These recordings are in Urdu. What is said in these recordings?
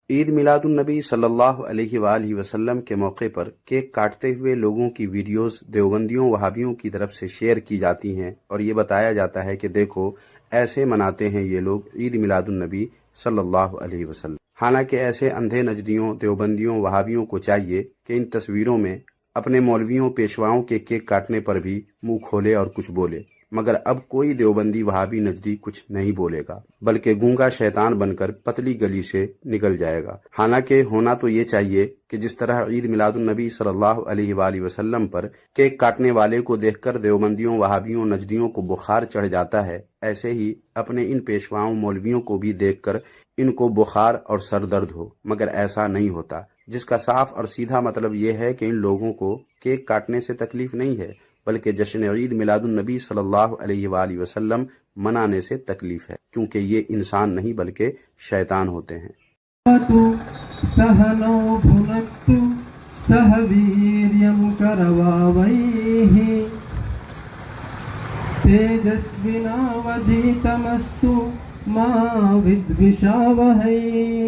عید میلاد النبی صلی اللہ علیہ وآلہ وسلم کے موقع پر کیک کاٹتے ہوئے لوگوں کی ویڈیوز دیوبندیوں وہابیوں کی طرف سے شیئر کی جاتی ہیں اور یہ بتایا جاتا ہے کہ دیکھو ایسے مناتے ہیں یہ لوگ عید میلاد النبی صلی اللہ علیہ وسلم۔ حالانکہ ایسے اندھے نجدیوں دیوبندیوں وہابیوں کو چاہیے کہ ان تصویروں میں اپنے مولویوں پیشواؤں کے کیک کاٹنے پر بھی منہ کھولے اور کچھ بولے، مگر اب کوئی دیوبندی وہابی نجدی کچھ نہیں بولے گا بلکہ گونگا شیطان بن کر پتلی گلی سے نکل جائے گا۔ حالانکہ ہونا تو یہ چاہیے کہ جس طرح عید میلاد النبی صلی اللہ علیہ وآلہ وسلم پر کیک کاٹنے والے کو دیکھ کر دیوبندیوں وہابیوں نجدیوں کو بخار چڑھ جاتا ہے، ایسے ہی اپنے ان پیشواؤں مولویوں کو بھی دیکھ کر ان کو بخار اور سر درد ہو، مگر ایسا نہیں ہوتا، جس کا صاف اور سیدھا مطلب یہ ہے کہ ان لوگوں کو کیک کاٹنے سے تکلیف نہیں ہے بلکہ جشن عید میلاد النبی صلی اللہ علیہ وآلہ وسلم منانے سے تکلیف ہے، کیونکہ یہ انسان نہیں بلکہ شیطان ہوتے ہیں۔ سہنو بھنکتو سہ ویریم کرواویہ تیجسونا ودیتمستو ما ودوشاوہی۔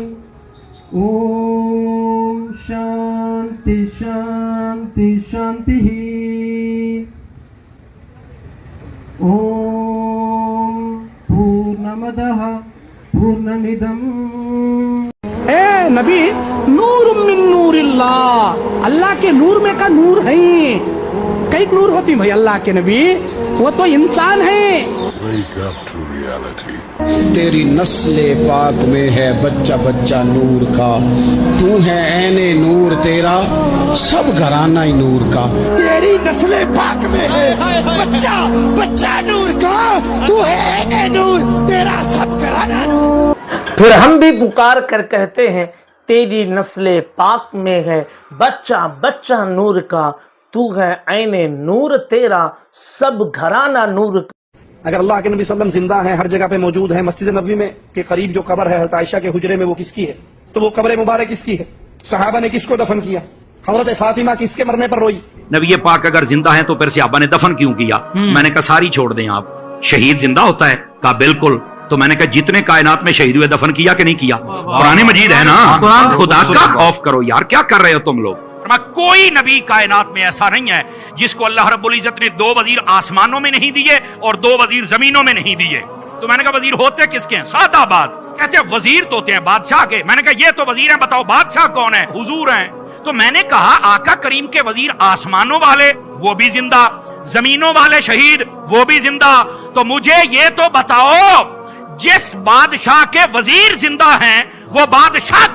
اوم شانتی شانتی شانتی۔ اوم پورنمدہ پورنمدم۔ اے نبی، نور من نور اللہ، اللہ کے نور میں کا نور ہے۔ کئی نور ہوتی بھائی اللہ کے نبی، وہ تو انسان ہے۔ تیری نسل پاک میں ہے بچہ بچہ نور کا، تو ہے عین نور تیرا سب گھرانہ ہی نور کا۔ تیری نسل پاک میں ہے بچہ بچہ نور کا، تو ہے عین نور تیرا سب گھرانہ نور۔ پھر ہم بھی پکار کر کہتے ہیں تیری نسل پاک میں ہے بچہ بچہ نور کا، تو ہے عین نور تیرا سب گھرانہ نور کا۔ اگر اللہ کے نبی صلی اللہ علیہ وسلم زندہ ہیں، ہر جگہ پہ موجود ہیں، مسجد نبوی میں کے قریب جو قبر ہے حضرت عائشہ کے حجرے میں، وہ کس کی ہے؟ تو وہ قبر مبارک کس کی ہے؟ صحابہ نے کس کو دفن کیا؟ حضرت فاطمہ کس کے مرنے پر روئی؟ نبی پاک اگر زندہ ہیں تو پھر صحابہ نے دفن کیوں کیا؟ میں نے کہا ساری چھوڑ دیں آپ، شہید زندہ ہوتا ہے؟ کہا بالکل۔ تو میں نے کہا جتنے کائنات میں شہید ہوئے دفن کیا کہ نہیں کیا؟ قرآن مجید ہے نا، خدا کا خوف کرو یار، کیا کر رہے ہو تم لوگ؟ کوئی نبی کائنات میں ایسا نہیں ہے جس کو اللہ رب العزت نے 2 وزیر آسمانوں میں نہیں دیے اور 2 وزیر زمینوں میں نہیں دیے۔ تو میں نے کہا وزیر ہوتے کس کے ہیں؟ سادہ بات، کہتے ہیں وزیر تو ہوتے ہیں بادشاہ کے۔ میں نے کہا یہ تو وزیر ہیں، بتاؤ بادشاہ کون ہے؟ حضور ہیں۔ تو میں نے کہا آقا کریم کے وزیر آسمانوں والے وہ بھی زندہ، زمینوں والے شہید وہ بھی زندہ۔ تو مجھے یہ تو بتاؤ جس بادشاہ کے وزیر زندہ ہیں وہ بادشاہ